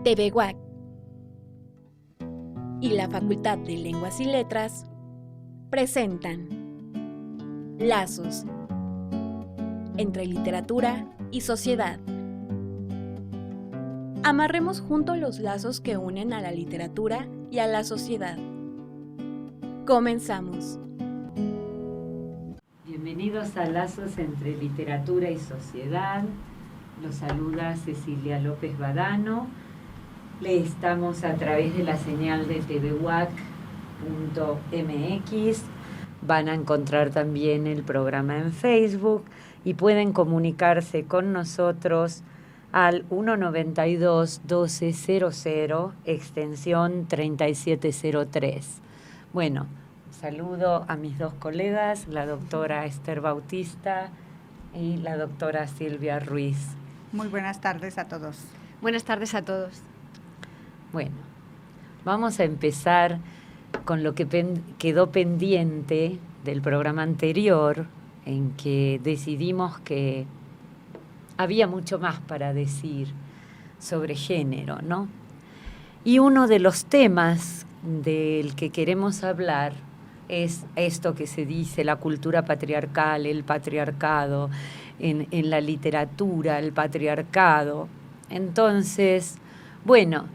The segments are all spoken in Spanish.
TV UAC y la Facultad de Lenguas y Letras presentan Lazos entre literatura y sociedad. Amarremos juntos los lazos que unen a la literatura y a la sociedad. Comenzamos. Bienvenidos a Lazos entre literatura y sociedad. Los saluda Cecilia López Badano. Le estamos a través de la señal de tvwac.mx. Van a encontrar también el programa en Facebook y pueden comunicarse con nosotros al 192-1200, extensión 3703. Bueno, saludo a mis dos colegas, la doctora Esther Bautista y la doctora Silvia Ruiz. Muy buenas tardes a todos. Buenas tardes a todos. Bueno, vamos a empezar con lo que quedó pendiente del programa anterior, en que decidimos que había mucho más para decir sobre género, ¿no? Y uno de los temas del que queremos hablar es esto que se dice, la cultura patriarcal, el patriarcado, en la literatura, el patriarcado. Entonces, bueno,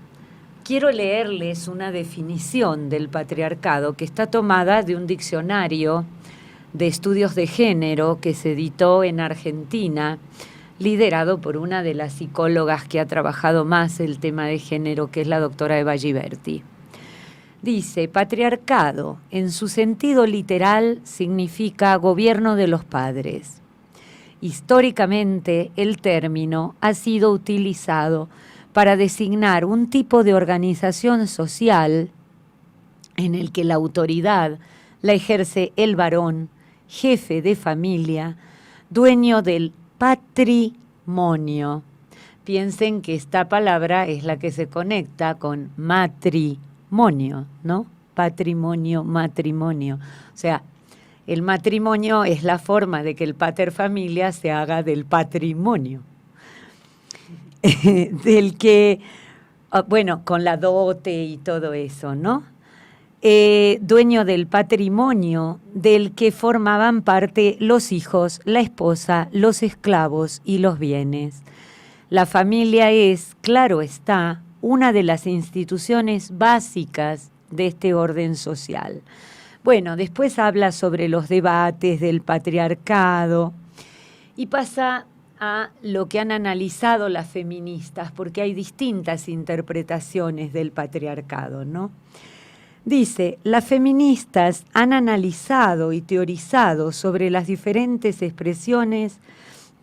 quiero leerles una definición del patriarcado que está tomada de un diccionario de estudios de género que se editó en Argentina, liderado por una de las psicólogas que ha trabajado más el tema de género, que es la doctora Eva Giberti. Dice, patriarcado, en su sentido literal, significa gobierno de los padres. Históricamente, el término ha sido utilizado para designar un tipo de organización social en el que la autoridad la ejerce el varón, jefe de familia, dueño del patrimonio. Piensen que esta palabra es la que se conecta con matrimonio, ¿no? Patrimonio, matrimonio. O sea, el matrimonio es la forma de que el pater familia se haga del patrimonio. Del que, bueno, con la dote y todo eso, ¿no? Dueño del patrimonio del que formaban parte los hijos, la esposa, los esclavos y los bienes. La familia es, claro está, una de las instituciones básicas de este orden social. Bueno, después habla sobre los debates del patriarcado y pasa a lo que han analizado las feministas, porque hay distintas interpretaciones del patriarcado, ¿no? Dice, las feministas han analizado y teorizado sobre las diferentes expresiones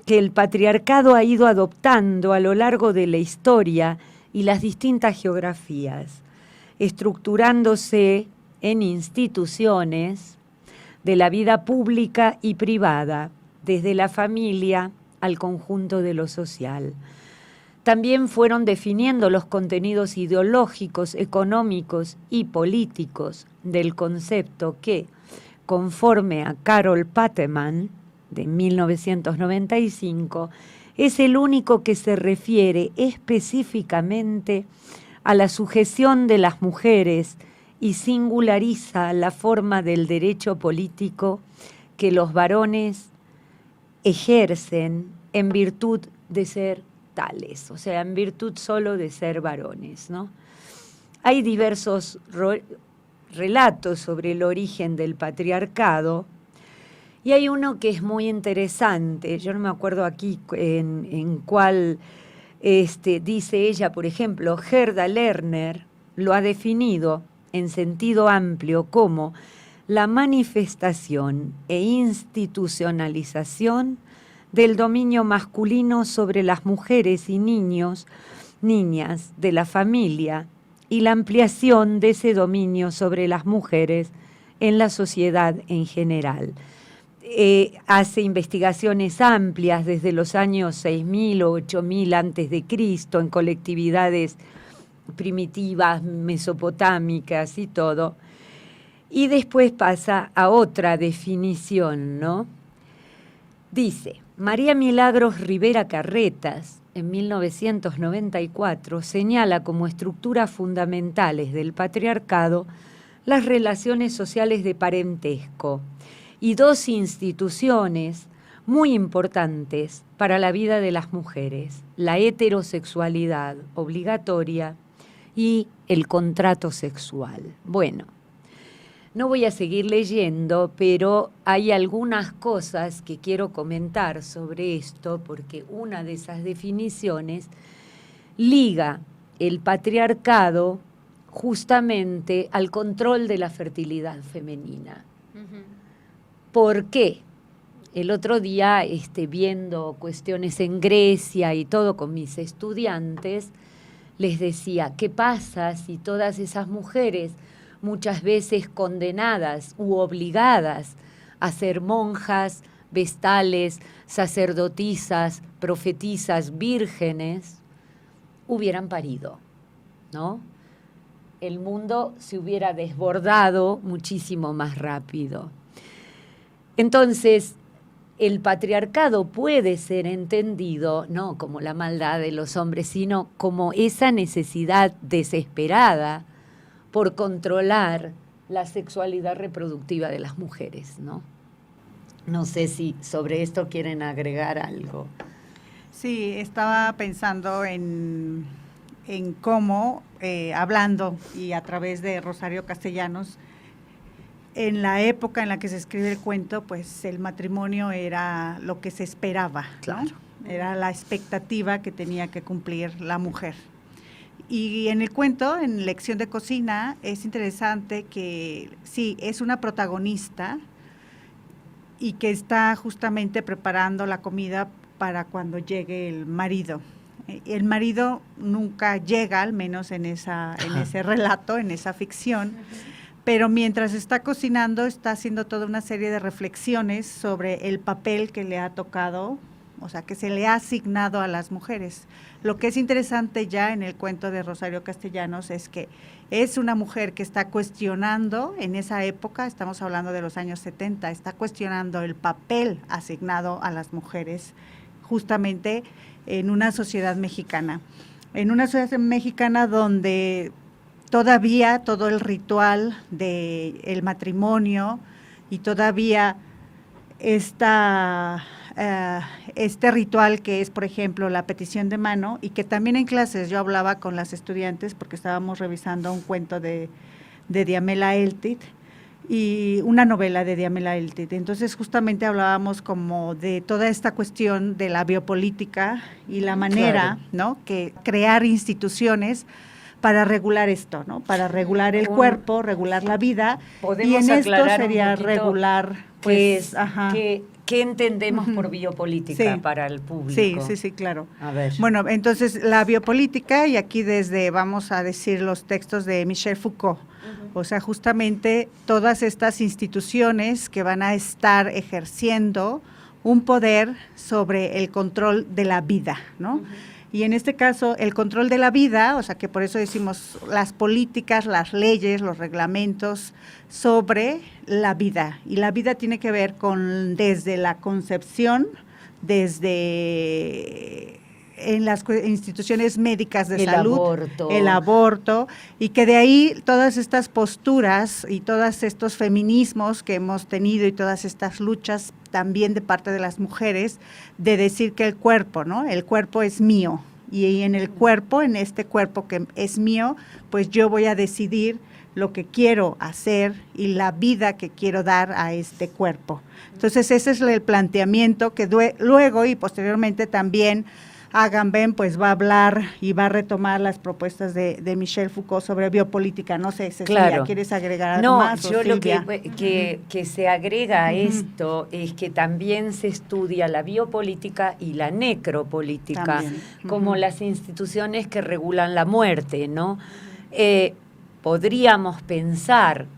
que el patriarcado ha ido adoptando a lo largo de la historia y las distintas geografías, estructurándose en instituciones de la vida pública y privada, desde la familia al conjunto de lo social. También fueron definiendo los contenidos ideológicos, económicos y políticos del concepto que, conforme a Carol Pateman, de 1995, es el único que se refiere específicamente a la sujeción de las mujeres y singulariza la forma del derecho político que los varones ejercen en virtud de ser tales, o sea, en virtud solo de ser varones, ¿no? Hay diversos relatos sobre el origen del patriarcado y hay uno que es muy interesante, yo no me acuerdo aquí en cuál dice ella, por ejemplo, Gerda Lerner lo ha definido en sentido amplio como la manifestación e institucionalización del dominio masculino sobre las mujeres y niñas de la familia y la ampliación de ese dominio sobre las mujeres en la sociedad en general. Hace investigaciones amplias desde los años 6.000 o 8.000 antes de Cristo en colectividades primitivas, mesopotámicas y todo. Y después pasa a otra definición, ¿no? Dice, María Milagros Rivera Carretas, en 1994, señala como estructuras fundamentales del patriarcado las relaciones sociales de parentesco y dos instituciones muy importantes para la vida de las mujeres: la heterosexualidad obligatoria y el contrato sexual. Bueno, no voy a seguir leyendo, pero hay algunas cosas que quiero comentar sobre esto, porque una de esas definiciones liga el patriarcado justamente al control de la fertilidad femenina. ¿Por qué? El otro día, viendo cuestiones en Grecia y todo con mis estudiantes, les decía, ¿qué pasa si todas esas mujeres, muchas veces condenadas u obligadas a ser monjas, vestales, sacerdotisas, profetisas, vírgenes, hubieran parido, ¿no? El mundo se hubiera desbordado muchísimo más rápido. Entonces, el patriarcado puede ser entendido no como la maldad de los hombres, sino como esa necesidad desesperada por controlar la sexualidad reproductiva de las mujeres, ¿no? No sé si sobre esto quieren agregar algo. Sí, estaba pensando en cómo, hablando y a través de Rosario Castellanos, en la época en la que se escribe el cuento, pues el matrimonio era lo que se esperaba, claro, ¿no? Era la expectativa que tenía que cumplir la mujer. Y en el cuento, en Lección de Cocina, es interesante que sí, es una protagonista y que está justamente preparando la comida para cuando llegue el marido. El marido nunca llega, al menos en ese relato, en esa ficción, pero mientras está cocinando está haciendo toda una serie de reflexiones sobre el papel que le ha tocado, o sea, que se le ha asignado a las mujeres. Lo que es interesante ya en el cuento de Rosario Castellanos es que es una mujer que está cuestionando, en esa época, estamos hablando de los años 70, está cuestionando el papel asignado a las mujeres justamente en una sociedad mexicana. En una sociedad mexicana donde todavía todo el ritual del matrimonio y todavía este ritual que es, por ejemplo, la petición de mano, y que también en clases yo hablaba con las estudiantes porque estábamos revisando un cuento de Diamela Eltit y una novela de Diamela Eltit. Entonces justamente hablábamos como de toda esta cuestión de la biopolítica y la manera, claro, ¿no?, que crear instituciones para regular esto, ¿no? Para regular el cuerpo, regular la vida. Podemos y en esto aclarar sería regular, pues, ¿qué entendemos por biopolítica, sí, para el público? Sí, claro. A ver. Bueno, entonces la biopolítica, y aquí vamos a decir los textos de Michel Foucault, o sea, justamente todas estas instituciones que van a estar ejerciendo un poder sobre el control de la vida, ¿no? Y en este caso, el control de la vida, o sea, que por eso decimos las políticas, las leyes, los reglamentos sobre la vida. Y la vida tiene que ver con desde la concepción, desde en las instituciones médicas de salud, el aborto, y que de ahí todas estas posturas y todos estos feminismos que hemos tenido y todas estas luchas también de parte de las mujeres, de decir que el cuerpo, ¿no? El cuerpo es mío, y en el cuerpo, en este cuerpo que es mío, pues yo voy a decidir lo que quiero hacer y la vida que quiero dar a este cuerpo. Entonces ese es el planteamiento que luego y posteriormente también Agamben pues va a hablar y va a retomar las propuestas de Michel Foucault sobre biopolítica. No sé, Cecilia, claro, ¿quieres agregar algo más? No, yo lo que se agrega a esto es que también se estudia la biopolítica y la necropolítica como las instituciones que regulan la muerte, ¿no? Podríamos pensar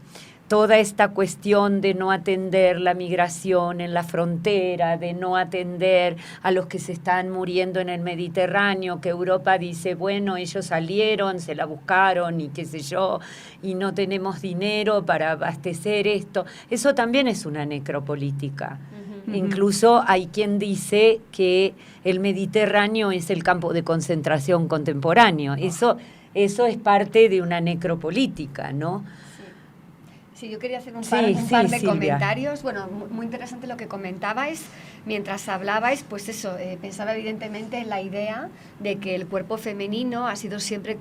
toda esta cuestión de no atender la migración en la frontera, de no atender a los que se están muriendo en el Mediterráneo, que Europa dice, bueno, ellos salieron, se la buscaron y qué sé yo, y no tenemos dinero para abastecer esto. Eso también es una necropolítica. Incluso hay quien dice que el Mediterráneo es el campo de concentración contemporáneo. Eso es parte de una necropolítica, ¿no? Sí, yo quería hacer un par de Silvia. Comentarios. Bueno, muy interesante lo que comentabais. Mientras hablabais, pues eso, pensaba evidentemente en la idea de que el cuerpo femenino ha sido siempre,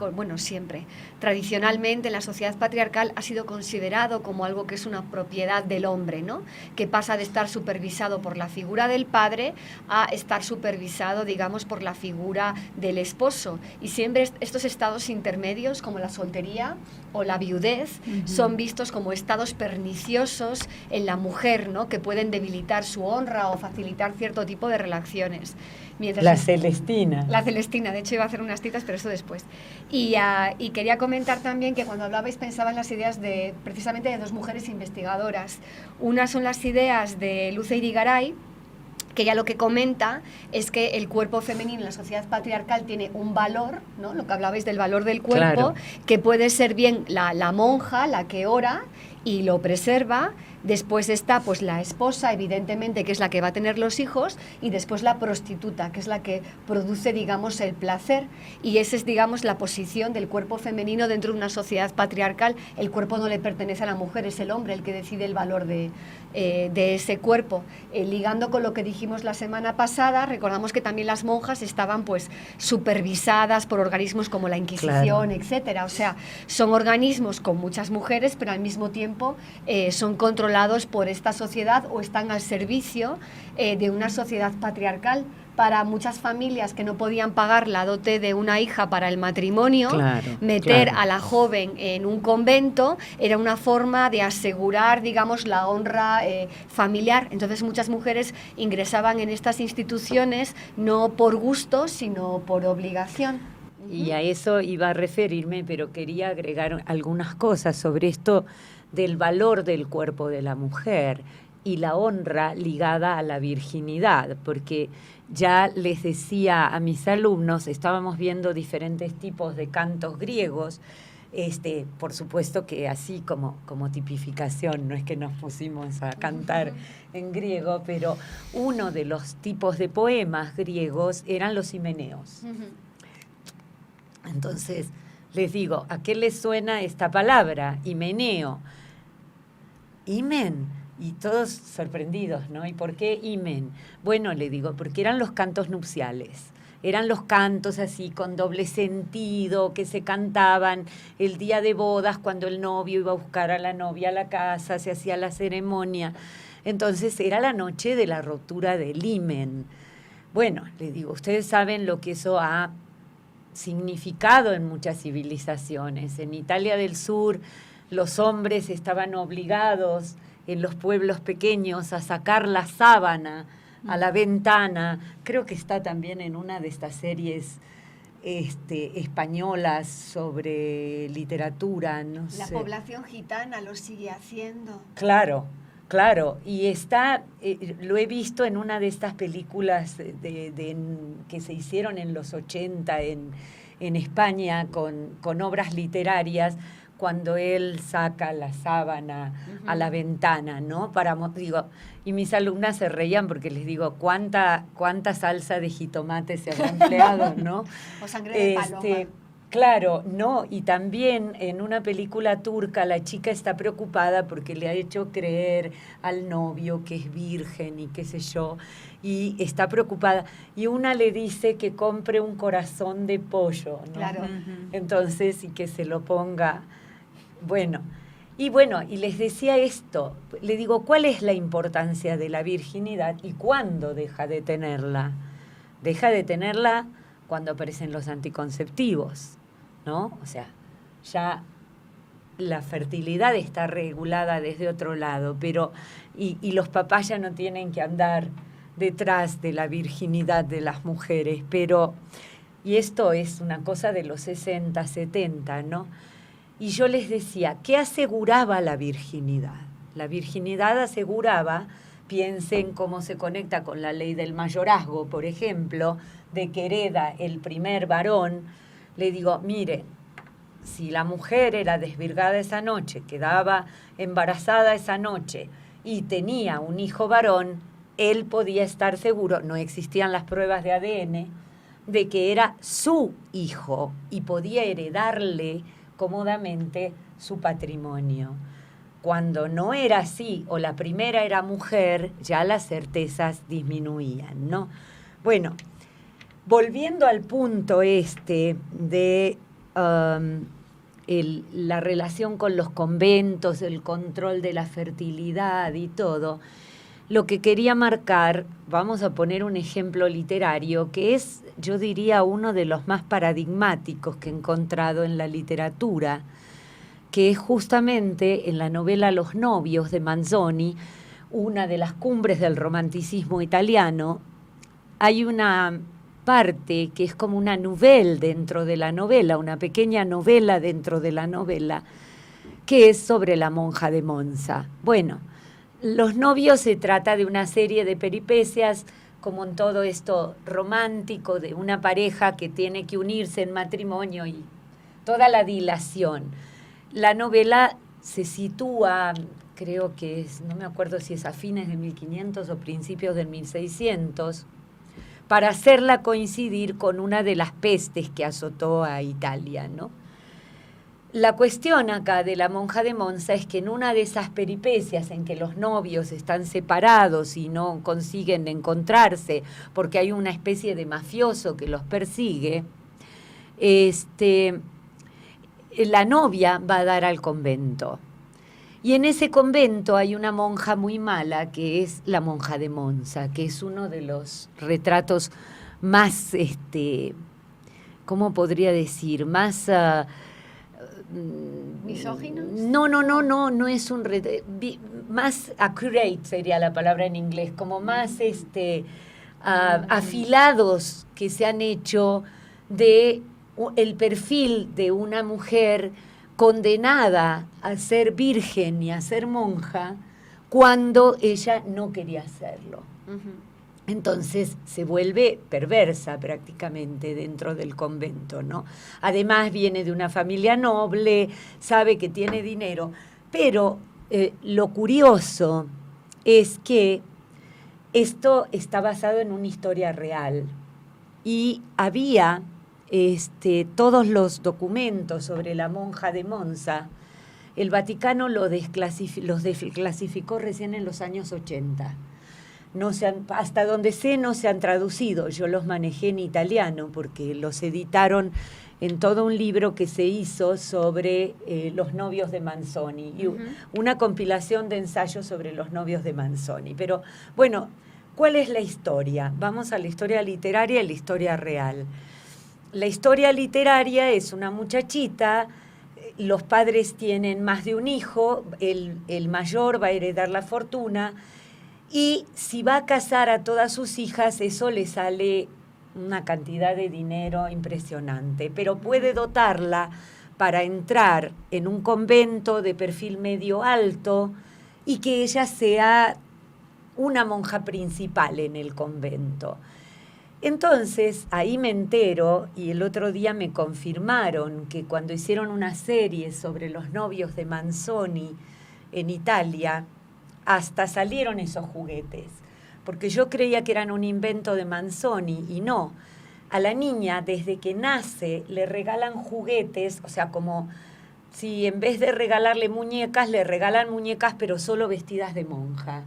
tradicionalmente en la sociedad patriarcal ha sido considerado como algo que es una propiedad del hombre, ¿no? Que pasa de estar supervisado por la figura del padre a estar supervisado, digamos, por la figura del esposo. Y siempre estos estados intermedios, como la soltería o la viudez, son vistos como estados perniciosos en la mujer, ¿no? Que pueden debilitar su honra o facilitar cierto tipo de relaciones. Celestina. La Celestina, de hecho iba a hacer unas citas, pero eso después. Y quería comentar también que cuando hablabais pensaba en las ideas precisamente de dos mujeres investigadoras. Una son las ideas de Luce Irigaray, que ella lo que comenta es que el cuerpo femenino en la sociedad patriarcal tiene un valor, ¿no? Lo que hablabais del valor del cuerpo, que puede ser bien la monja, la que ora y lo preserva. Después está pues la esposa, evidentemente, que es la que va a tener los hijos, y después la prostituta, que es la que produce, digamos, el placer. Y esa es, digamos, la posición del cuerpo femenino dentro de una sociedad patriarcal. El cuerpo no le pertenece a la mujer, es el hombre el que decide el valor de ese cuerpo. Ligando con lo que dijimos la semana pasada, recordamos que también las monjas estaban pues supervisadas por organismos como la Inquisición, etcétera. O sea, son organismos con muchas mujeres, pero al mismo tiempo son controlados por esta sociedad o están al servicio de una sociedad patriarcal. Para muchas familias que no podían pagar la dote de una hija para el matrimonio, meter a la joven en un convento era una forma de asegurar, digamos, la honra familiar. Entonces muchas mujeres ingresaban en estas instituciones no por gusto, sino por obligación. Y a eso iba a referirme, pero quería agregar algunas cosas sobre esto del valor del cuerpo de la mujer y la honra ligada a la virginidad, porque ya les decía a mis alumnos, estábamos viendo diferentes tipos de cantos griegos, por supuesto que así como tipificación, no es que nos pusimos a cantar en griego, pero uno de los tipos de poemas griegos eran los himeneos. Entonces, les digo, ¿a qué les suena esta palabra? Himeneo. Himen. Y todos sorprendidos, ¿no? ¿Y por qué himen? Bueno, le digo, porque eran los cantos nupciales. Eran los cantos así con doble sentido que se cantaban el día de bodas cuando el novio iba a buscar a la novia a la casa, se hacía la ceremonia. Entonces era la noche de la ruptura del himen. Bueno, le digo, ustedes saben lo que eso ha significado en muchas civilizaciones. En Italia del Sur los hombres estaban obligados en los pueblos pequeños a sacar la sábana a la ventana. Creo que está también en una de estas series españolas sobre literatura, no sé. La población gitana lo sigue haciendo. Claro, y está, lo he visto en una de estas películas que se hicieron en los 80 en España con obras literarias, cuando él saca la sábana a la ventana, ¿no? Y mis alumnas se reían porque les digo, ¿cuánta salsa de jitomate se habrá empleado, ¿no? O sangre de paloma. Claro, no, y también en una película turca la chica está preocupada porque le ha hecho creer al novio que es virgen y qué sé yo, y está preocupada. Y una le dice que compre un corazón de pollo, ¿no? Claro. Entonces, y que se lo ponga. Bueno, y les decía esto, le digo, ¿cuál es la importancia de la virginidad y cuándo deja de tenerla? Deja de tenerla cuando aparecen los anticonceptivos, ¿no? O sea, ya la fertilidad está regulada desde otro lado, pero y los papás ya no tienen que andar detrás de la virginidad de las mujeres, y esto es una cosa de los 60, 70, ¿no? Y yo les decía, ¿qué aseguraba la virginidad? La virginidad aseguraba, piensen cómo se conecta con la ley del mayorazgo, por ejemplo, de que hereda el primer varón. Le digo, miren, si la mujer era desvirgada esa noche, quedaba embarazada esa noche y tenía un hijo varón, él podía estar seguro, no existían las pruebas de ADN, de que era su hijo y podía heredarle cómodamente su patrimonio. Cuando no era así, o la primera era mujer, ya las certezas disminuían, ¿no? Bueno, volviendo al punto de la relación con los conventos, el control de la fertilidad y todo, lo que quería marcar, vamos a poner un ejemplo literario, que es, yo diría, uno de los más paradigmáticos que he encontrado en la literatura, que es justamente en la novela Los novios de Manzoni, una de las cumbres del romanticismo italiano. Hay una parte que es como una novela dentro de la novela, una pequeña novela dentro de la novela, que es sobre la monja de Monza. Bueno, Los novios se trata de una serie de peripecias, como en todo esto romántico, de una pareja que tiene que unirse en matrimonio y toda la dilación. La novela se sitúa, creo que es, no me acuerdo si es a fines de 1500 o principios del 1600, para hacerla coincidir con una de las pestes que azotó a Italia, ¿no? La cuestión acá de la monja de Monza es que en una de esas peripecias en que los novios están separados y no consiguen encontrarse porque hay una especie de mafioso que los persigue, la novia va a dar al convento. Y en ese convento hay una monja muy mala, que es la monja de Monza, que es uno de los retratos más, ¿cómo podría decir? Más... ¿misóginos? No es un retrato, más accurate sería la palabra en inglés, como más afilados que se han hecho de el perfil de una mujer condenada a ser virgen y a ser monja cuando ella no quería hacerlo. Uh-huh. Entonces se vuelve perversa prácticamente dentro del convento, ¿no? Además viene de una familia noble, sabe que tiene dinero, pero lo curioso es que esto está basado en una historia real y había todos los documentos sobre la monja de Monza. El Vaticano los desclasificó recién en los años 80. Hasta donde sé no se han traducido, yo los manejé en italiano porque los editaron en todo un libro que se hizo sobre los novios de Manzoni, y una compilación de ensayos sobre los novios de Manzoni. Pero bueno, ¿cuál es la historia? Vamos a la historia literaria y la historia real. La historia literaria es una muchachita, los padres tienen más de un hijo, el mayor va a heredar la fortuna, y si va a casar a todas sus hijas, eso le sale una cantidad de dinero impresionante, pero puede dotarla para entrar en un convento de perfil medio alto y que ella sea una monja principal en el convento. Entonces, ahí me entero, y el otro día me confirmaron que cuando hicieron una serie sobre los novios de Manzoni en Italia, hasta salieron esos juguetes, porque yo creía que eran un invento de Manzoni, y no. A la niña, desde que nace, le regalan juguetes, o sea, como si en vez de regalarle muñecas, le regalan muñecas, pero solo vestidas de monja.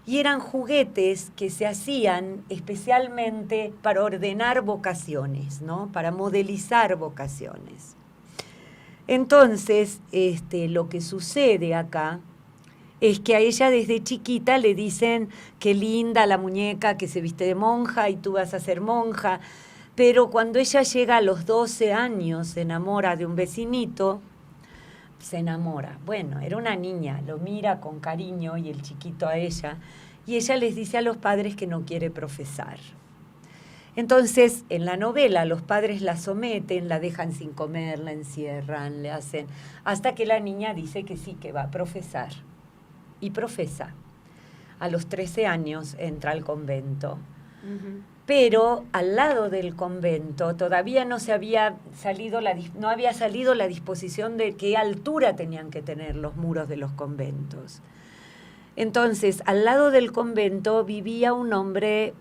Y eran juguetes que se hacían especialmente para ordenar vocaciones, ¿no? Para modelizar vocaciones. Entonces, lo que sucede acá es que a ella desde chiquita le dicen qué linda la muñeca que se viste de monja y tú vas a ser monja, pero cuando ella llega a los 12 años se enamora de un vecinito, se enamora. Bueno, era una niña, lo mira con cariño y el chiquito a ella, y ella les dice a los padres que no quiere profesar. Entonces, en la novela, los padres la someten, la dejan sin comer, la encierran, le hacen, hasta que la niña dice que sí, que va a profesar. Y profesa. A los 13 años entra al convento. Uh-huh. Pero al lado del convento todavía no había salido la disposición de qué altura tenían que tener los muros de los conventos. Entonces, al lado del convento vivía un hombre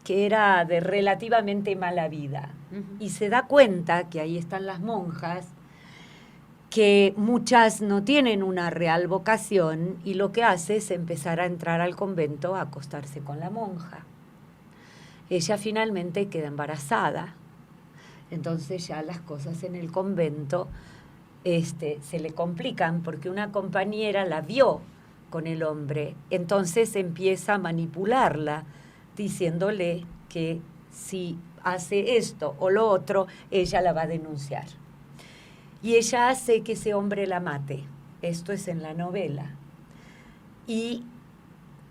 que era de relativamente mala vida. Y se da cuenta que ahí están las monjas, que muchas no tienen una real vocación, y lo que hace es empezar a entrar al convento a acostarse con la monja. Ella finalmente queda embarazada. Entonces ya las cosas en el convento se le complican porque una compañera la vio con el hombre. Entonces empieza a manipularla, diciéndole que si hace esto o lo otro, ella la va a denunciar. Y ella hace que ese hombre la mate. Esto es en la novela. Y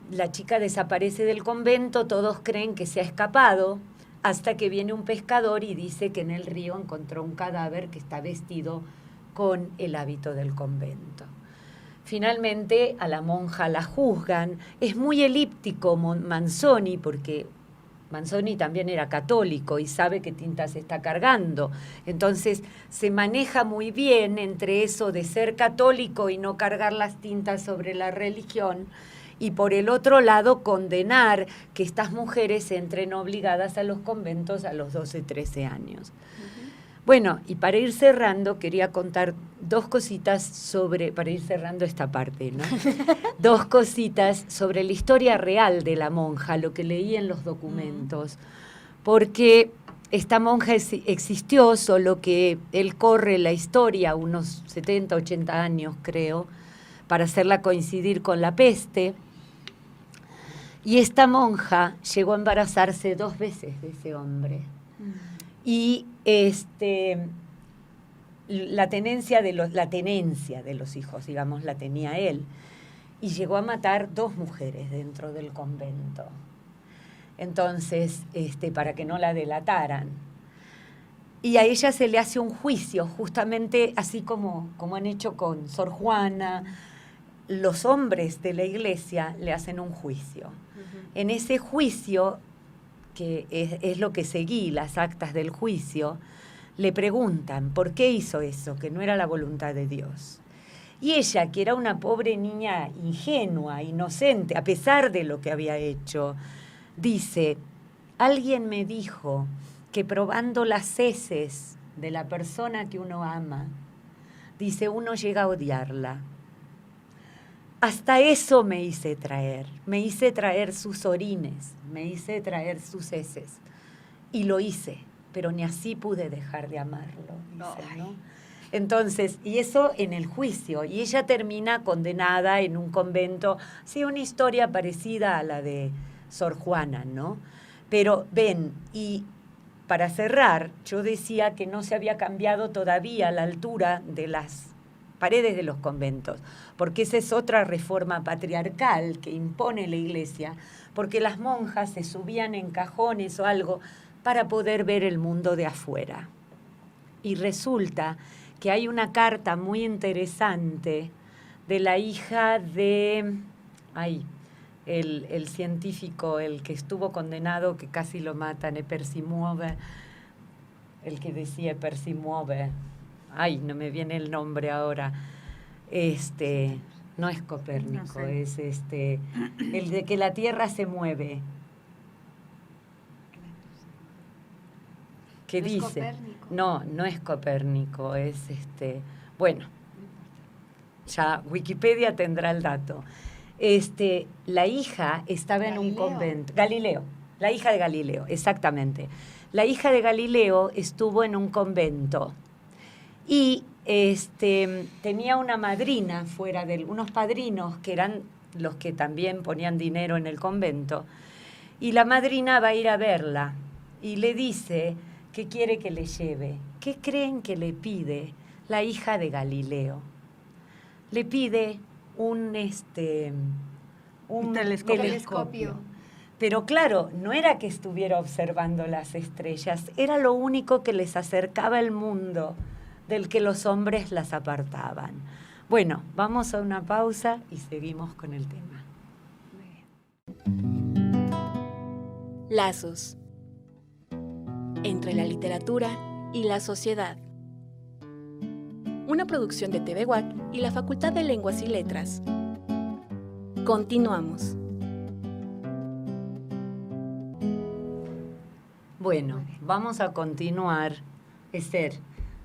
la chica desaparece del convento, todos creen que se ha escapado, hasta que viene un pescador y dice que en el río encontró un cadáver que está vestido con el hábito del convento. Finalmente a la monja la juzgan. Es muy elíptico Manzoni, porque Manzoni también era católico y sabe qué tinta se está cargando. Entonces se maneja muy bien entre eso de ser católico y no cargar las tintas sobre la religión, y por el otro lado condenar que estas mujeres entren obligadas a los conventos a los 12, 13 años. Bueno, y para ir cerrando, quería contar dos cositas para ir cerrando esta parte, ¿no? Dos cositas sobre la historia real de la monja, lo que leí en los documentos, porque esta monja existió, solo que él corre la historia unos 70, 80 años, creo, para hacerla coincidir con la peste, y esta monja llegó a embarazarse 2 veces de ese hombre. Y la tenencia de los hijos, digamos, la tenía él. Y llegó a matar 2 mujeres dentro del convento. Entonces, para que no la delataran. Y a ella se le hace un juicio, justamente así como han hecho con Sor Juana. Los hombres de la iglesia le hacen un juicio. En ese juicio, que es lo que seguí, las actas del juicio, le preguntan por qué hizo eso, que no era la voluntad de Dios. Y ella, que era una pobre niña ingenua, inocente, a pesar de lo que había hecho, dice: alguien me dijo que probando las heces de la persona que uno ama, dice, uno llega a odiarla. Hasta eso me hice traer sus orines, me hice traer sus heces, y lo hice, pero ni así pude dejar de amarlo, dice, ¿no? Entonces, y eso en el juicio, y ella termina condenada en un convento, sí, una historia parecida a la de Sor Juana, ¿no? Pero ven, y para cerrar, yo decía que no se había cambiado todavía la altura de las paredes de los conventos, porque esa es otra reforma patriarcal que impone la iglesia, porque las monjas se subían en cajones o algo para poder ver el mundo de afuera. Y resulta que hay una carta muy interesante de la hija de, el científico, el que estuvo condenado, que casi lo matan, Percy Muove, el que decía Percy Muove, no me viene el nombre ahora, no es Copérnico, no sé. Es el de que la Tierra se mueve. ¿Qué ¿No dice? Es Copérnico? No es Copérnico, es bueno, ya Wikipedia tendrá el dato. La hija estaba en un convento. Galileo, la hija de Galileo, exactamente. La hija de Galileo estuvo en un convento y tenía una madrina fuera de unos padrinos que eran los que también ponían dinero en el convento, y la madrina va a ir a verla y le dice que quiere que le lleve. ¿Qué creen que le pide la hija de Galileo? Le pide un telescopio. Pero claro, no era que estuviera observando las estrellas, era lo único que les acercaba al mundo del que los hombres las apartaban. Bueno, vamos a una pausa y seguimos con el tema. Lazos entre la literatura y la sociedad. Una producción de TV WAC y la Facultad de Lenguas y Letras. Continuamos. Bueno, vamos a continuar. Esther,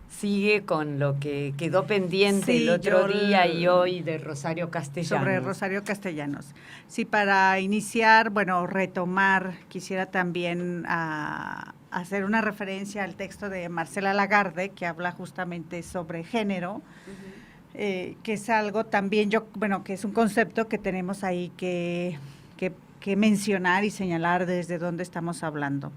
sigue con lo que quedó pendiente Sí, el otro yo día y hoy de Rosario Castellanos. Sobre Rosario Castellanos. Sí, para iniciar, bueno, retomar, quisiera también hacer una referencia al texto de Marcela Lagarde, que habla justamente sobre género, que es algo también, que es un concepto que tenemos ahí que mencionar y señalar desde dónde estamos hablando.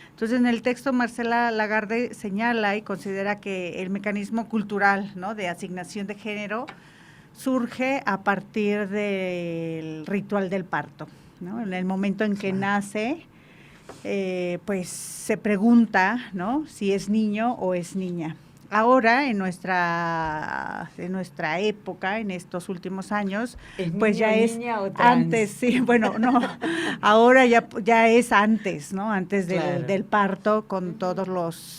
Entonces, en el texto Marcela Lagarde señala y considera que el mecanismo cultural, ¿no?, de asignación de género surge a partir del ritual del parto, ¿no? En el momento en que nace, pues se pregunta, ¿no?, si es niño o es niña. Ahora, en nuestra época, en estos últimos años, pues ya es antes, sí, bueno, no, ahora ya es antes, ¿no? Antes del parto, con todos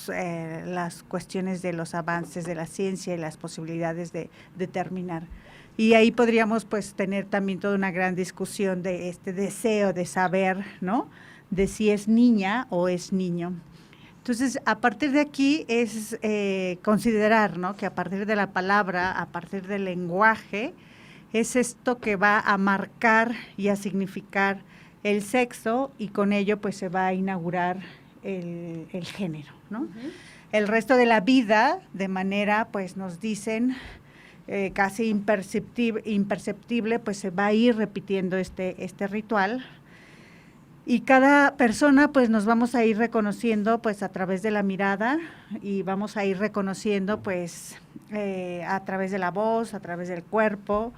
las cuestiones de los avances de la ciencia y las posibilidades de determinar. Y ahí podríamos, pues, tener también toda una gran discusión de este deseo de saber, ¿no?, de si es niña o es niño. Entonces, a partir de aquí es considerar, ¿no?, que a partir de la palabra, a partir del lenguaje, es esto que va a marcar y a significar el sexo, y con ello pues se va a inaugurar el género, ¿no? Uh-huh. El resto de la vida, de manera, pues nos dicen, casi imperceptible, pues se va a ir repitiendo este ritual. Y cada persona, pues, nos vamos a ir reconociendo, pues, a través de la mirada, y vamos a ir reconociendo, pues, a través de la voz, a través del cuerpo,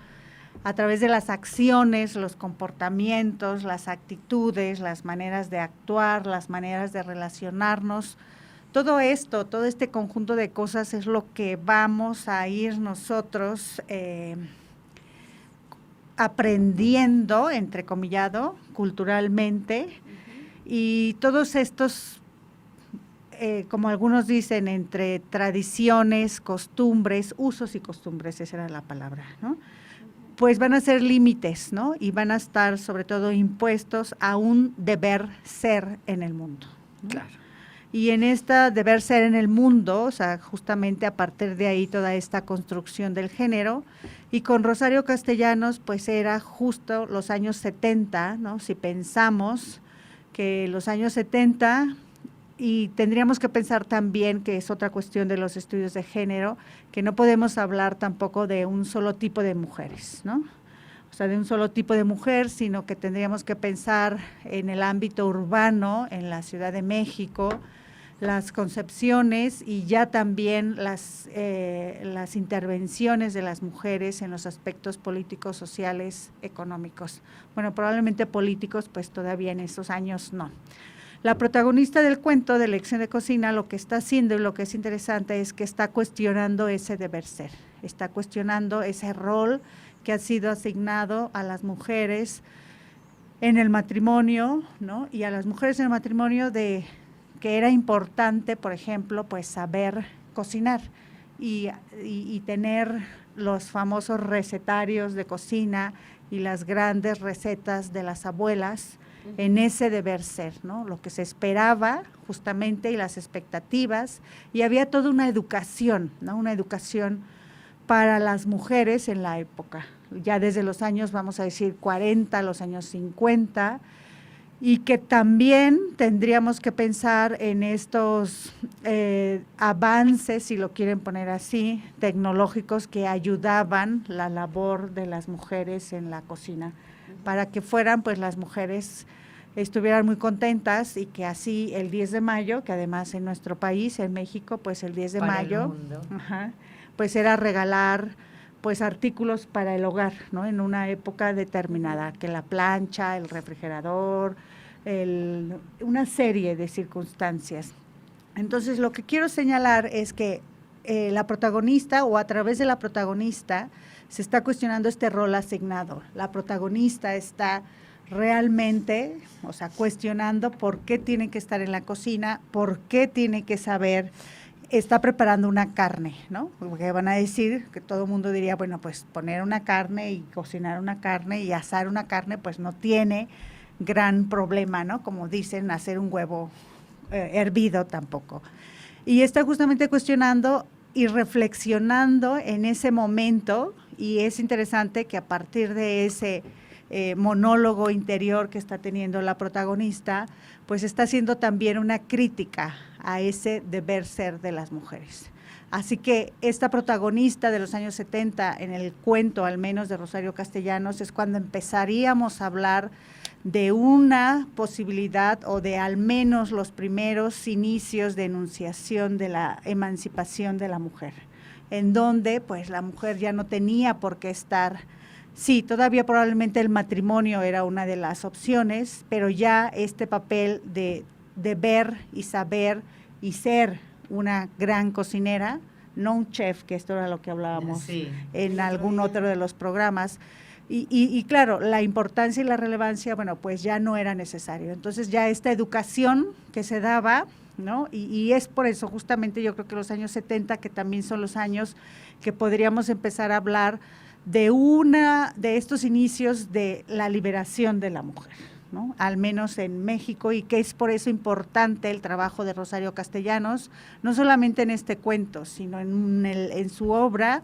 a través de las acciones, los comportamientos, las actitudes, las maneras de actuar, las maneras de relacionarnos. Todo esto, todo este conjunto de cosas es lo que vamos a ir nosotros aprendiendo, entrecomillado, culturalmente, y todos estos, como algunos dicen, entre tradiciones, costumbres, usos y costumbres, esa era la palabra, ¿no?, pues van a ser límites, ¿no?, y van a estar sobre todo impuestos a un deber ser en el mundo, ¿no? Claro. Y en esta deber ser en el mundo, o sea, justamente a partir de ahí toda esta construcción del género, y con Rosario Castellanos, pues era justo los años 70, ¿no? Si pensamos que los años 70, y tendríamos que pensar también que es otra cuestión de los estudios de género, que no podemos hablar tampoco de un solo tipo de mujeres, ¿no? O sea, de un solo tipo de mujer, sino que tendríamos que pensar en el ámbito urbano, en la Ciudad de México, las concepciones y ya también las intervenciones de las mujeres en los aspectos políticos, sociales, económicos. Bueno, probablemente políticos, pues todavía en esos años no. La protagonista del cuento de Lección de Cocina lo que está haciendo y lo que es interesante es que está cuestionando ese deber ser, está cuestionando ese rol que ha sido asignado a las mujeres en el matrimonio, ¿no? Y a las mujeres en el matrimonio que era importante, por ejemplo, pues saber cocinar y tener los famosos recetarios de cocina y las grandes recetas de las abuelas en ese deber ser, ¿no? Lo que se esperaba justamente y las expectativas, y había toda una educación, ¿no? Una educación para las mujeres en la época, ya desde los años, vamos a decir, 40, los años 50, y que también tendríamos que pensar en estos avances, si lo quieren poner así, tecnológicos que ayudaban la labor de las mujeres en la cocina, para que fueran, pues, las mujeres estuvieran muy contentas, y que así el 10 de mayo, que además en nuestro país, en México, pues el 10 de para mayo, pues era regalar, pues, artículos para el hogar, ¿no?, en una época determinada, que la plancha, el refrigerador, una serie de circunstancias. Entonces, lo que quiero señalar es que la protagonista, o a través de la protagonista, se está cuestionando este rol asignado. La protagonista está realmente, o sea, cuestionando por qué tiene que estar en la cocina, por qué tiene que saber está preparando una carne, ¿no? Porque van a decir que todo el mundo diría, bueno, pues poner una carne y cocinar una carne y asar una carne, pues no tiene gran problema, ¿no? Como dicen, hacer un huevo hervido tampoco. Y está justamente cuestionando y reflexionando en ese momento, y es interesante que a partir de ese monólogo interior que está teniendo la protagonista, pues está haciendo también una crítica a ese deber ser de las mujeres. Así que esta protagonista de los años 70, en el cuento al menos de Rosario Castellanos, es cuando empezaríamos a hablar de una posibilidad o de al menos los primeros inicios de enunciación de la emancipación de la mujer, en donde pues la mujer ya no tenía por qué estar. Sí, todavía probablemente el matrimonio era una de las opciones, pero ya este papel de ver y saber y ser una gran cocinera, no un chef, que esto era lo que hablábamos en algún otro de los programas. Y claro, la importancia y la relevancia, bueno, pues ya no era necesario. Entonces ya esta educación que se daba, ¿no? Y es por eso justamente yo creo que los años 70, que también son los años que podríamos empezar a hablar de estos inicios de la liberación de la mujer, ¿no? Al menos en México, y que es por eso importante el trabajo de Rosario Castellanos, no solamente en este cuento, sino en su obra.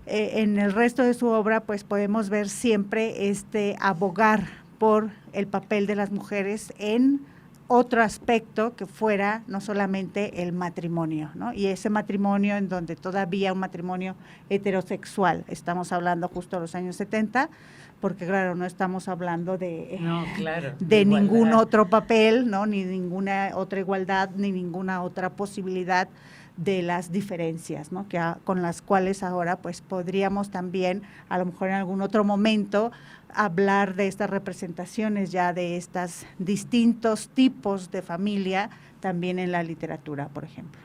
En el resto de su obra, pues podemos ver siempre abogar por el papel de las mujeres en otro aspecto que fuera no solamente el matrimonio, ¿no? Y ese matrimonio en donde todavía un matrimonio heterosexual, estamos hablando justo de los años 70, porque claro, no estamos hablando de ningún otro papel, ¿no? Ni ninguna otra igualdad, ni ninguna otra posibilidad de las diferencias, ¿no? Con las cuales ahora pues podríamos también, a lo mejor en algún otro momento, hablar de estas representaciones ya de estos distintos tipos de familia también en la literatura, por ejemplo.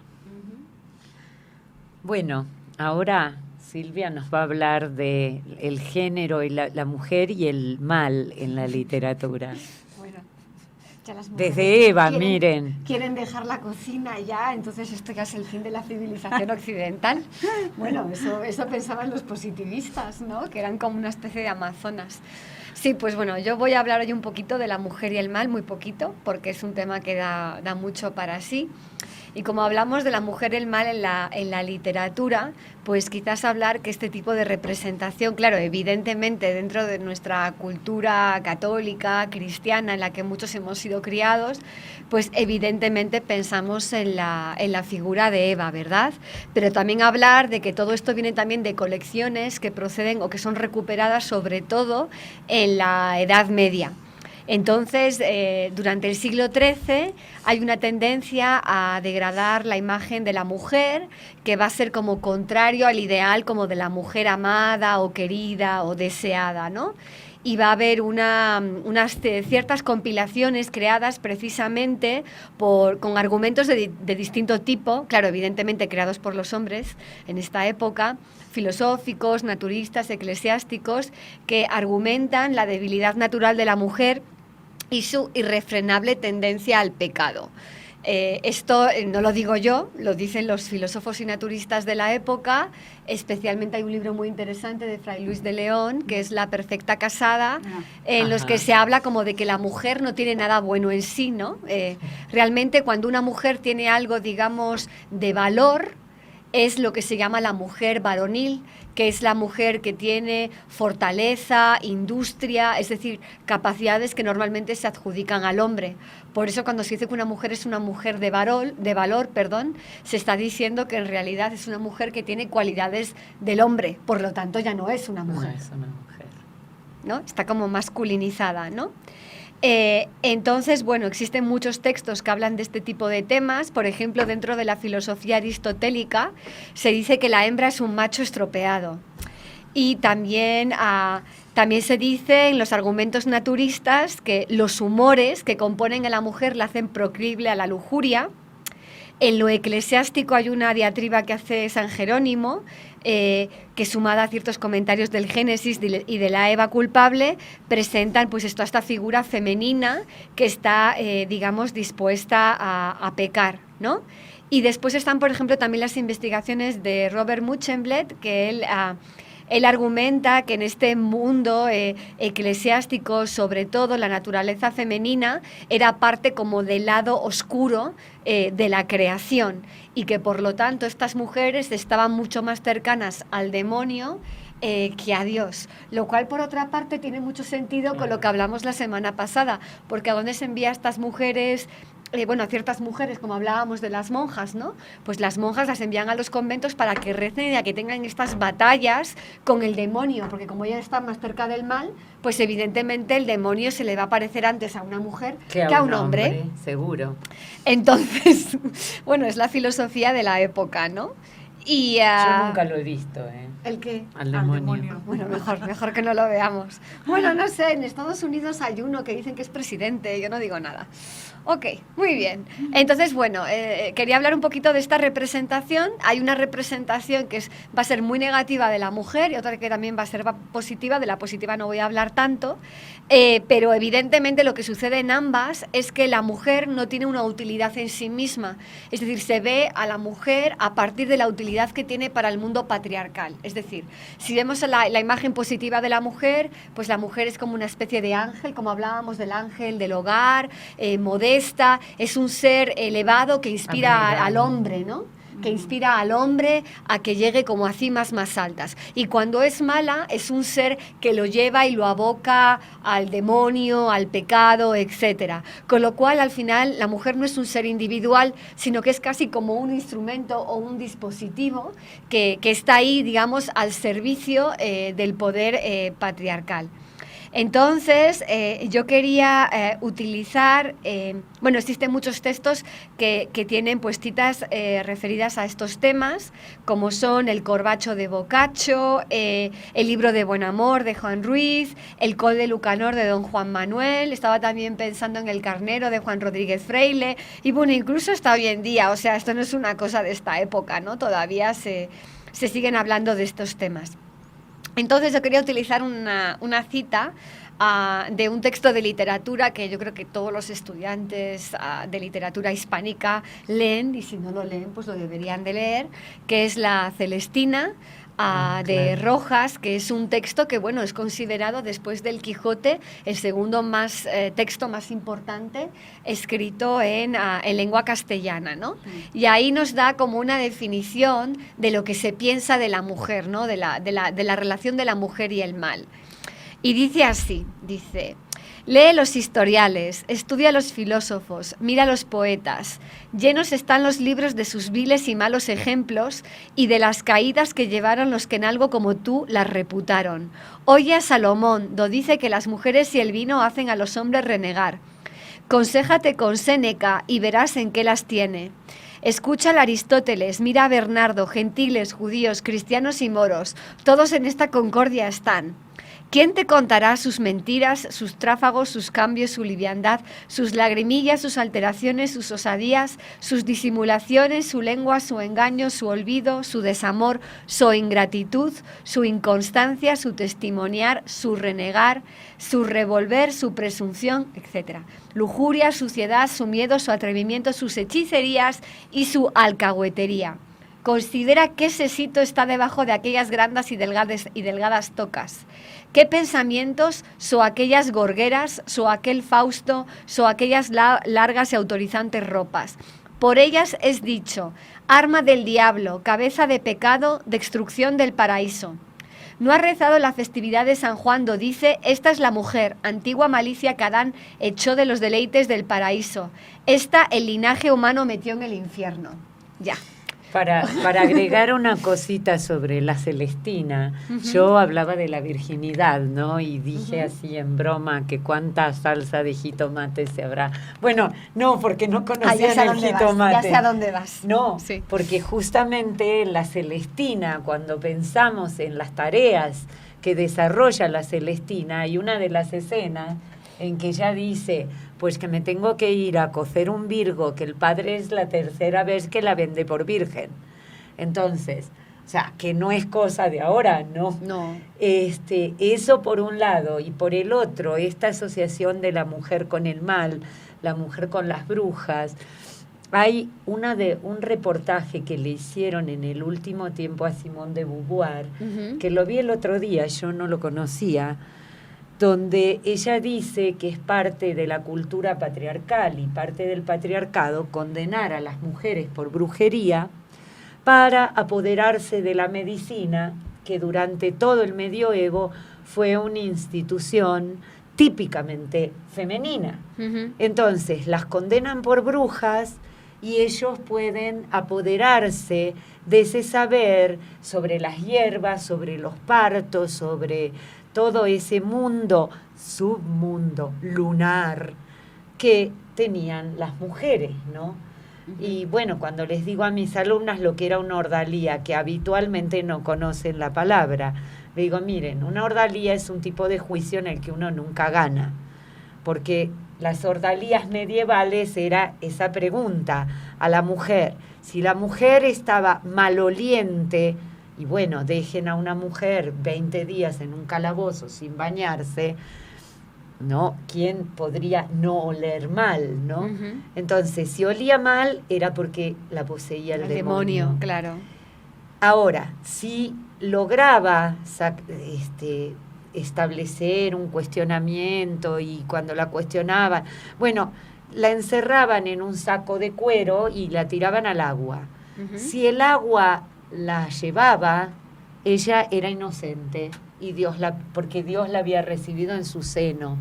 Bueno, ahora Silvia nos va a hablar de el género y la mujer y el mal en la literatura. Las desde Eva, miren. Quieren dejar la cocina ya, entonces esto ya es el fin de la civilización occidental. Bueno, eso pensaban los positivistas, ¿no? Que eran como una especie de amazonas. Sí, pues bueno, yo voy a hablar hoy un poquito de la mujer y el mal, muy poquito, porque es un tema que da mucho para sí. Y como hablamos de la mujer y el mal en la literatura, pues quizás hablar que este tipo de representación, claro, evidentemente dentro de nuestra cultura católica, cristiana, en la que muchos hemos sido criados, pues evidentemente pensamos en la figura de Eva, ¿verdad? Pero también hablar de que todo esto viene también de colecciones que proceden o que son recuperadas sobre todo en la Edad Media. Entonces, durante el siglo XIII hay una tendencia a degradar la imagen de la mujer, que va a ser como contrario al ideal como de la mujer amada o querida o deseada, ¿no? Y va a haber unas ciertas compilaciones creadas precisamente con argumentos de distinto tipo, claro, evidentemente creados por los hombres en esta época, filosóficos, naturistas, eclesiásticos, que argumentan la debilidad natural de la mujer y su irrefrenable tendencia al pecado. Esto no lo digo yo, lo dicen los filósofos y naturistas de la época. Especialmente hay un libro muy interesante de Fray Luis de León, que es La perfecta casada, en los que se habla como de que la mujer no tiene nada bueno en sí, ¿no? Realmente cuando una mujer tiene algo, digamos, de valor, es lo que se llama la mujer varonil, que es la mujer que tiene fortaleza, industria, es decir, capacidades que normalmente se adjudican al hombre. Por eso cuando se dice que una mujer es una mujer de valor, se está diciendo que en realidad es una mujer que tiene cualidades del hombre, por lo tanto ya no es una mujer. No es una mujer, ¿no? Está como masculinizada, ¿no? Entonces, bueno, existen muchos textos que hablan de este tipo de temas. Por ejemplo, dentro de la filosofía aristotélica se dice que la hembra es un macho estropeado. Y también se dice en los argumentos naturistas que los humores que componen a la mujer la hacen proclive a la lujuria. En lo eclesiástico hay una diatriba que hace San Jerónimo, que sumada a ciertos comentarios del Génesis y de la Eva culpable, presentan pues esta figura femenina que está, digamos, dispuesta a pecar, ¿no? Y después están, por ejemplo, también las investigaciones de Robert Muchenblet, que él argumenta que en este mundo eclesiástico, sobre todo la naturaleza femenina, era parte como del lado oscuro de la creación, y que por lo tanto estas mujeres estaban mucho más cercanas al demonio que a Dios, lo cual por otra parte tiene mucho sentido con lo que hablamos la semana pasada, porque ¿a dónde se envía a estas mujeres? Bueno, a ciertas mujeres, como hablábamos de las monjas, ¿no? Pues las monjas las envían a los conventos para que recen y a que tengan estas batallas con el demonio, porque como ya están más cerca del mal, pues evidentemente el demonio se le va a parecer antes a una mujer que a un hombre. Seguro. Entonces, bueno, es la filosofía de la época, ¿no? Y, yo nunca lo he visto, ¿eh? ¿El qué? Al demonio. Bueno, mejor que no lo veamos. Bueno, no sé, en Estados Unidos hay uno que dicen que es presidente, yo no digo nada. Ok, muy bien. Entonces, bueno, quería hablar un poquito de esta representación. Hay una representación que va a ser muy negativa de la mujer y otra que también va a ser positiva. De la positiva no voy a hablar tanto, pero evidentemente lo que sucede en ambas es que la mujer no tiene una utilidad en sí misma. Es decir, se ve a la mujer a partir de la utilidad que tiene para el mundo patriarcal. Es decir, si vemos la imagen positiva de la mujer, pues la mujer es como una especie de ángel, como hablábamos del ángel del hogar, modesta, es un ser elevado que inspira al hombre, ¿no? Que inspira al hombre a que llegue como a cimas más altas. Y cuando es mala, es un ser que lo lleva y lo aboca al demonio, al pecado, etcétera. Con lo cual, al final, la mujer no es un ser individual, sino que es casi como un instrumento o un dispositivo que está ahí, digamos, al servicio del poder patriarcal. Entonces, yo quería utilizar, bueno, existen muchos textos que tienen pues citas referidas a estos temas, como son el Corbacho de Boccaccio, el libro de Buen Amor de Juan Ruiz, el Col de Lucanor de don Juan Manuel, estaba también pensando en el Carnero de Juan Rodríguez Freile, y bueno, incluso hasta hoy en día, o sea, esto no es una cosa de esta época, ¿no? Todavía se siguen hablando de estos temas. Entonces yo quería utilizar una cita de un texto de literatura que yo creo que todos los estudiantes de literatura hispánica leen, y si no lo leen pues lo deberían de leer, que es la Celestina de Rojas, que es un texto que bueno, es considerado después del Quijote el segundo texto más importante escrito en lengua castellana, ¿no? Y ahí nos da como una definición de lo que se piensa de la mujer, ¿no? De la relación de la mujer y el mal. Y dice así, dice: lee los historiales, estudia a los filósofos, mira a los poetas. Llenos están los libros de sus viles y malos ejemplos y de las caídas que llevaron los que en algo como tú las reputaron. Oye a Salomón, do dice que las mujeres y el vino hacen a los hombres renegar. Conséjate con Séneca y verás en qué las tiene. Escucha a Aristóteles, mira a Bernardo, gentiles, judíos, cristianos y moros, todos en esta concordia están. ¿Quién te contará sus mentiras, sus tráfagos, sus cambios, su liviandad, sus lagrimillas, sus alteraciones, sus osadías, sus disimulaciones, su lengua, su engaño, su olvido, su desamor, su ingratitud, su inconstancia, su testimoniar, su renegar, su revolver, su presunción, etc.? Lujuria, suciedad, su miedo, su atrevimiento, sus hechicerías y su alcahuetería. Considera qué sesito está debajo de aquellas grandes y delgadas tocas. ¿Qué pensamientos son aquellas gorgueras, son aquel Fausto, son aquellas largas y autorizantes ropas? Por ellas es dicho: arma del diablo, cabeza de pecado, destrucción del paraíso. ¿No ha rezado la festividad de San Juan do dice: esta es la mujer, antigua malicia que Adán echó de los deleites del paraíso? Esta el linaje humano metió en el infierno. Ya. Para agregar una cosita sobre la Celestina, yo hablaba de la virginidad, ¿no? Y dije así en broma que cuánta salsa de jitomate se habrá. Bueno, no, porque no conocían el jitomate. Ya sé a dónde vas. No, sí. Porque justamente la Celestina, cuando pensamos en las tareas que desarrolla la Celestina, hay una de las escenas en que ella dice: pues que me tengo que ir a cocer un virgo, que el padre es la tercera vez que la vende por virgen. Entonces, o sea, que no es cosa de ahora, ¿no? No. Eso por un lado, y por el otro, esta asociación de la mujer con el mal, la mujer con las brujas, hay un reportaje que le hicieron en el último tiempo a Simone de Beauvoir, que lo vi el otro día, yo no lo conocía, donde ella dice que es parte de la cultura patriarcal y parte del patriarcado condenar a las mujeres por brujería para apoderarse de la medicina, que durante todo el medioevo fue una institución típicamente femenina. Entonces, las condenan por brujas y ellos pueden apoderarse de ese saber sobre las hierbas, sobre los partos, sobre todo ese submundo lunar que tenían las mujeres, ¿no? Y bueno, cuando les digo a mis alumnas lo que era una ordalía, que habitualmente no conocen la palabra, le digo, miren, una ordalía es un tipo de juicio en el que uno nunca gana, porque las ordalías medievales era esa pregunta a la mujer. Si la mujer estaba maloliente, y bueno, dejen a una mujer 20 días en un calabozo sin bañarse, ¿no? ¿Quién podría no oler mal, no? Entonces, si olía mal, era porque la poseía el demonio. Claro. Ahora, si lograba establecer un cuestionamiento y cuando la cuestionaban, bueno, la encerraban en un saco de cuero y la tiraban al agua. Si el agua la llevaba, ella era inocente y porque Dios la había recibido en su seno.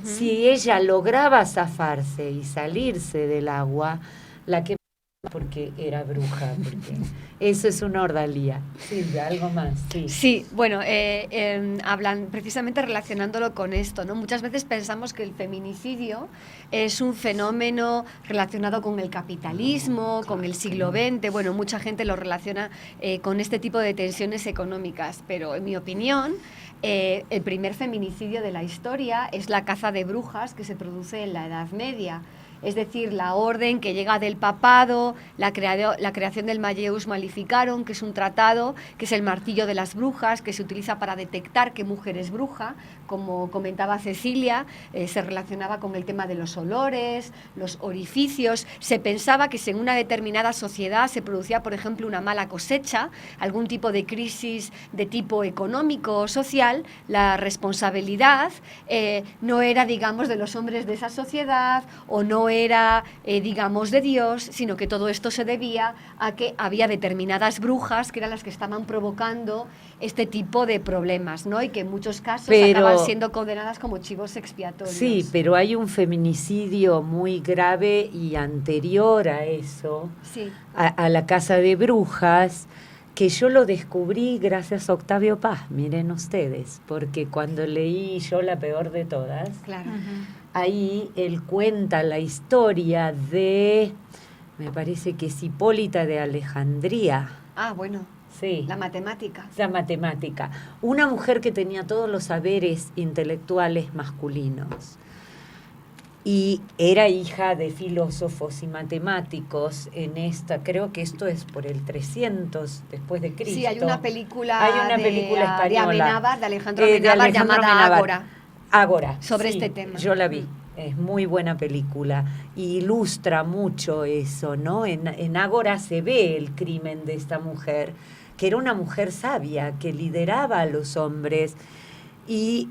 Si ella lograba zafarse y salirse del agua, la que porque era bruja, porque eso es una ordalía. Silvia, algo más. Sí, bueno, hablan precisamente relacionándolo con esto, ¿no? Muchas veces pensamos que el feminicidio es un fenómeno relacionado con el capitalismo, con el siglo XX. Bueno, mucha gente lo relaciona con este tipo de tensiones económicas, pero en mi opinión, el primer feminicidio de la historia es la caza de brujas que se produce en la Edad Media. Es decir, la orden que llega del papado, la creación del Malleus Maleficarum, que es un tratado, que es el martillo de las brujas, que se utiliza para detectar qué mujer es bruja. Como comentaba Cecilia, se relacionaba con el tema de los olores, los orificios. Se pensaba que si en una determinada sociedad se producía, por ejemplo, una mala cosecha, algún tipo de crisis de tipo económico o social, la responsabilidad no era, digamos, de los hombres de esa sociedad o no era, digamos, de Dios, sino que todo esto se debía a que había determinadas brujas que eran las que estaban provocando este tipo de problemas, ¿no? Y que en muchos casos acaban siendo condenadas como chivos expiatorios. Sí, pero hay un feminicidio muy grave y anterior a eso, sí. a la casa de brujas, que yo lo descubrí gracias a Octavio Paz, miren ustedes, porque cuando leí Yo la peor de todas, claro. Ahí él cuenta la historia de, me parece que es Hipólita de Alejandría. Ah, bueno. Sí. La matemática. La matemática. Una mujer que tenía todos los saberes intelectuales masculinos. Y era hija de filósofos y matemáticos creo que esto es por el 300 después de Cristo. Sí, hay una película española de Amenábar, de Alejandro Amenábar, llamada Ágora. Ágora. Sobre sí, este tema. Yo la vi. Es muy buena película y ilustra mucho eso, ¿no? En Ágora se ve el crimen de esta mujer, que era una mujer sabia, que lideraba a los hombres y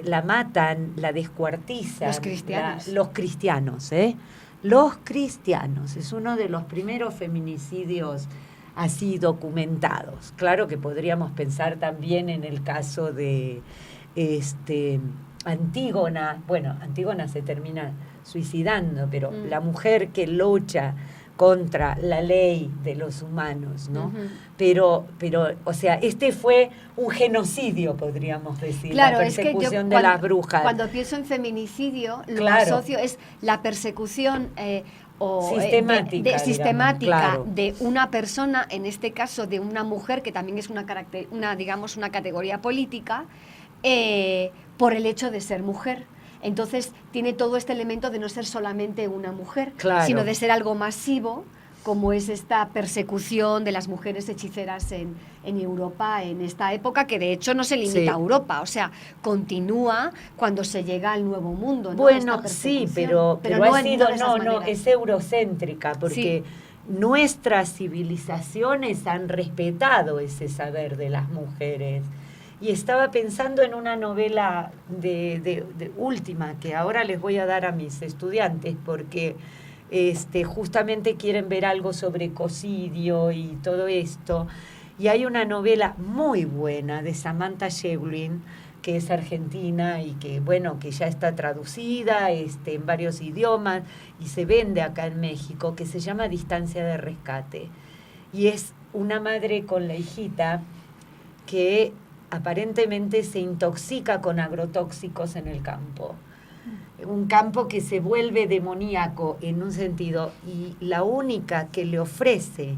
la matan, la descuartizan. Los cristianos. Los cristianos, ¿eh? Los cristianos. Es uno de los primeros feminicidios así documentados. Claro que podríamos pensar también en el caso de Antígona. Bueno, Antígona se termina suicidando, pero la mujer que lucha contra la ley de los humanos, ¿no? Pero, o sea, fue un genocidio, podríamos decir, claro, la persecución es que de las brujas. Cuando pienso en feminicidio, lo claro. asocio es la persecución sistemática, sistemática de una persona, en este caso de una mujer, que también es una categoría política, por el hecho de ser mujer. Entonces tiene todo este elemento de no ser solamente una mujer, claro. sino de ser algo masivo, cómo es esta persecución de las mujeres hechiceras en Europa en esta época, que de hecho no se limita Sí. a Europa, o sea, continúa cuando se llega al Nuevo Mundo, ¿no? Bueno, Esta sí, persecución. pero no ha en- sido, de esas maneras. es eurocéntrica, porque nuestras civilizaciones han respetado ese saber de las mujeres. Y estaba pensando en una novela de última, que ahora les voy a dar a mis estudiantes, porque justamente quieren ver algo sobre cocidio y todo esto. Y hay una novela muy buena de Samantha Schweblin, que es argentina y que, bueno, que ya está traducida en varios idiomas y se vende acá en México, que se llama Distancia de Rescate. Y es una madre con la hijita que aparentemente se intoxica con agrotóxicos en el campo. Un campo que se vuelve demoníaco en un sentido, y la única que le ofrece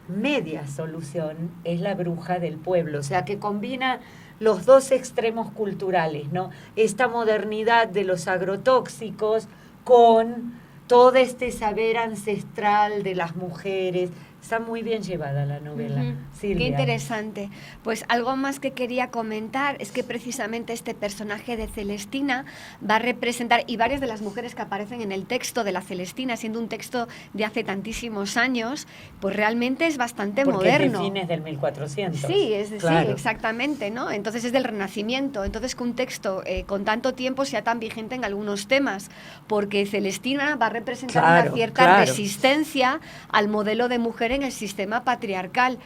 media solución es la bruja del pueblo, o sea que combina los dos extremos culturales, ¿no? Esta modernidad de los agrotóxicos con todo este saber ancestral de las mujeres. Está muy bien llevada la novela. Ujú. Silvia. Qué interesante. Pues algo más que quería comentar es que precisamente este personaje de Celestina va a representar, y varias de las mujeres que aparecen en el texto de la Celestina, siendo un texto de hace tantísimos años, pues realmente es bastante Porque es de moderno. fines del 1400. Sí, Claro. sí, exactamente, ¿no? Entonces es del Renacimiento. Entonces que un texto con tanto tiempo sea tan vigente en algunos temas, porque Celestina va a representar Claro, una cierta claro. resistencia al modelo de mujer en el sistema patriarcal.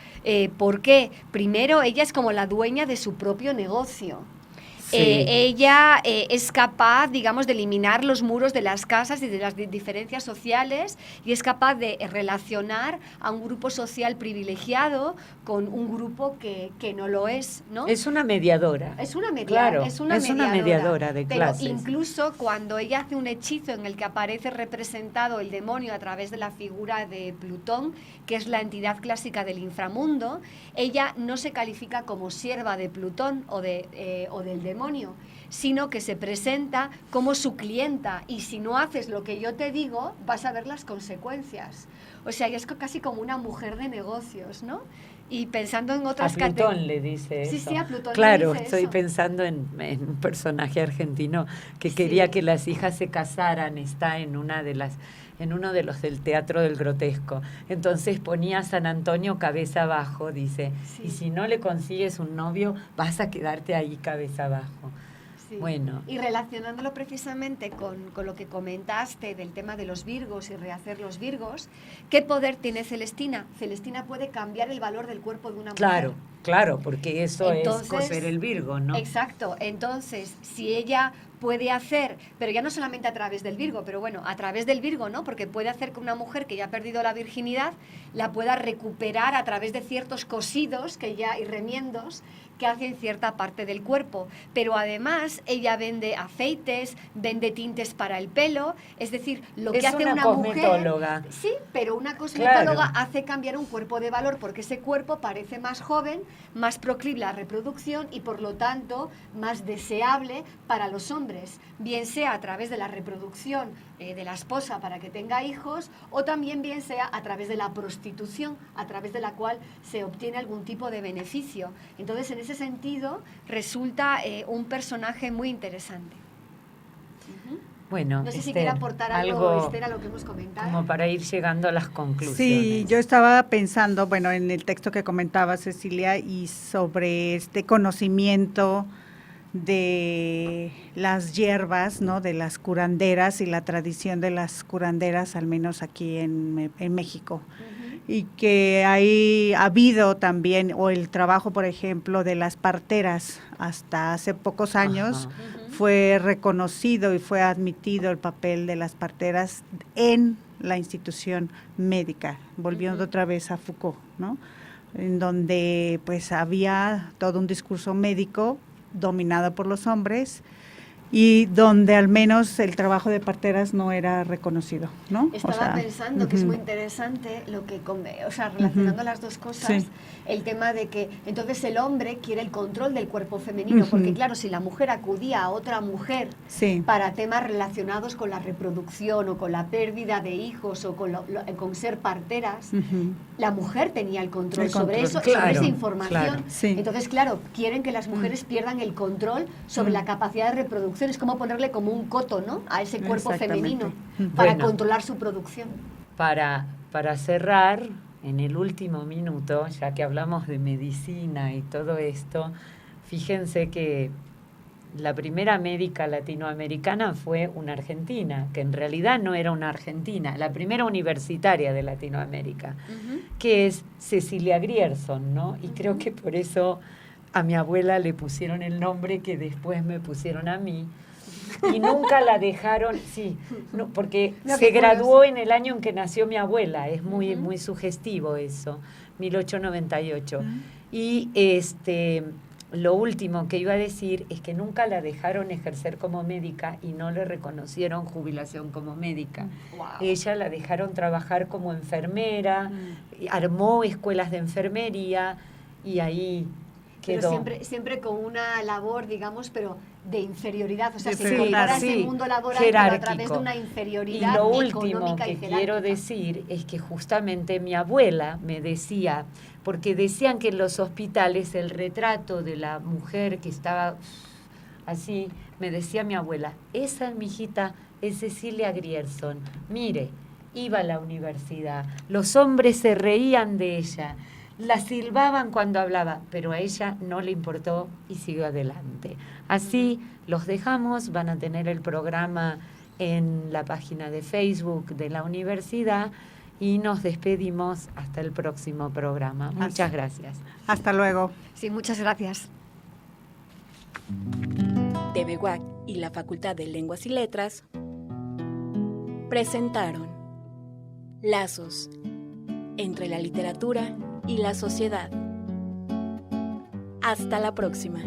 ¿Por qué? Primero, ella es como la dueña de su propio negocio. Sí. Ella es capaz, digamos, de eliminar los muros de las casas y de las diferencias sociales, y es capaz de relacionar a un grupo social privilegiado con un grupo que no lo es, ¿no? Es una mediadora. Es una Claro, es una es una mediadora de pero clases. incluso cuando ella hace un hechizo en el que aparece representado el demonio a través de la figura de Plutón, que es la entidad clásica del inframundo, ella no se califica como sierva de Plutón o del demonio, sino que se presenta como su clienta, y si no haces lo que yo te digo, vas a ver las consecuencias. O sea, ella es casi como una mujer de negocios, ¿no? Y pensando en A otras Plutón categorías. le dice Sí, eso. sí, a Plutón le Claro, dice estoy eso. pensando en un personaje argentino que Sí. quería que las hijas se casaran, está en uno de los del Teatro del Grotesco. Entonces ponía a San Antonio cabeza abajo, dice, Sí. y si no le consigues un novio, vas a quedarte ahí cabeza abajo. Sí. Bueno. Y relacionándolo precisamente con lo que comentaste del tema de los virgos y rehacer los virgos, ¿qué poder tiene Celestina? Celestina puede cambiar el valor del cuerpo de una Claro, mujer. claro, porque eso Entonces, es coser el Virgo, ¿no? Exacto. Entonces, si ella puede hacer, pero ya no solamente a través del Virgo, pero bueno, a través del Virgo, ¿no? Porque puede hacer que una mujer que ya ha perdido la virginidad la pueda recuperar a través de ciertos cosidos y remiendos que hacen cierta parte del cuerpo. Pero además ella vende aceites, vende tintes para el pelo, es decir, lo que Es hace una mujer. cosmetóloga. Sí, pero una cosmetóloga Claro. hace cambiar un cuerpo de valor, porque ese cuerpo parece más joven, más proclive a la reproducción y por lo tanto más deseable para los hombres, bien sea a través de la reproducción de la esposa para que tenga hijos, o también bien sea a través de la prostitución, a través de la cual se obtiene algún tipo de beneficio. Entonces, en ese sentido, resulta un personaje muy interesante. Ujú. Bueno, No sé si Esther, quiere aportar algo, Esther, a lo que hemos comentado. como para ir llegando a las conclusiones. Sí, yo estaba pensando, bueno, en el texto que comentaba Cecilia y sobre este conocimiento de las hierbas, ¿no? De las curanderas y la tradición de las curanderas, al menos aquí en México. Ujú. Y que ha habido también, o el trabajo, por ejemplo, de las parteras, hasta hace pocos años, Ajá. Ujú. fue reconocido y fue admitido el papel de las parteras en la institución médica, volviendo Ujú. otra vez a Foucault, ¿no? En donde pues había todo un discurso médico dominado por los hombres, y donde al menos el trabajo de parteras no era reconocido, ¿no? Estaba pensando que es muy interesante lo que, relacionando las dos cosas, el tema de que entonces el hombre quiere el control del cuerpo femenino, porque claro, si la mujer acudía a otra mujer para temas relacionados con la reproducción o con la pérdida de hijos o con ser parteras, la mujer tenía el control sobre eso, sobre esa información. Entonces, claro, quieren que las mujeres pierdan el control sobre la capacidad de reproducción. Es como ponerle como un coto, ¿no?, a ese cuerpo femenino para controlar su producción. Para cerrar, en el último minuto, ya que hablamos de medicina y todo esto, fíjense que la primera médica latinoamericana fue una argentina, que en realidad no era una argentina, la primera universitaria de Latinoamérica, que es Cecilia Grierson, ¿no? Y creo que por eso a mi abuela le pusieron el nombre que después me pusieron a mí. Y nunca la dejaron, porque se graduó en el año en que nació mi abuela, es muy, muy sugestivo eso, 1898. Y lo último que iba a decir es que nunca la dejaron ejercer como médica y no le reconocieron jubilación como médica. Wow. Ella la dejaron trabajar como enfermera, armó escuelas de enfermería y ahí quedó. Pero siempre con una labor, digamos, pero de inferioridad, o sea, se incorpora a ese mundo laboral pero a través de una inferioridad económica y jerárquica. Y lo último que quiero decir es que justamente mi abuela me decía, porque decían que en los hospitales el retrato de la mujer que estaba así, me decía mi abuela, esa mijita es Cecilia Grierson, mire, iba a la universidad, los hombres se reían de ella, la silbaban cuando hablaba, pero a ella no le importó y siguió adelante. Así los dejamos, van a tener el programa en la página de Facebook de la universidad y nos despedimos hasta el próximo programa. Muchas gracias. Hasta luego. Sí, muchas gracias. TV UAC y la Facultad de Lenguas y Letras presentaron Lazos entre la literatura y la sociedad. Hasta la próxima.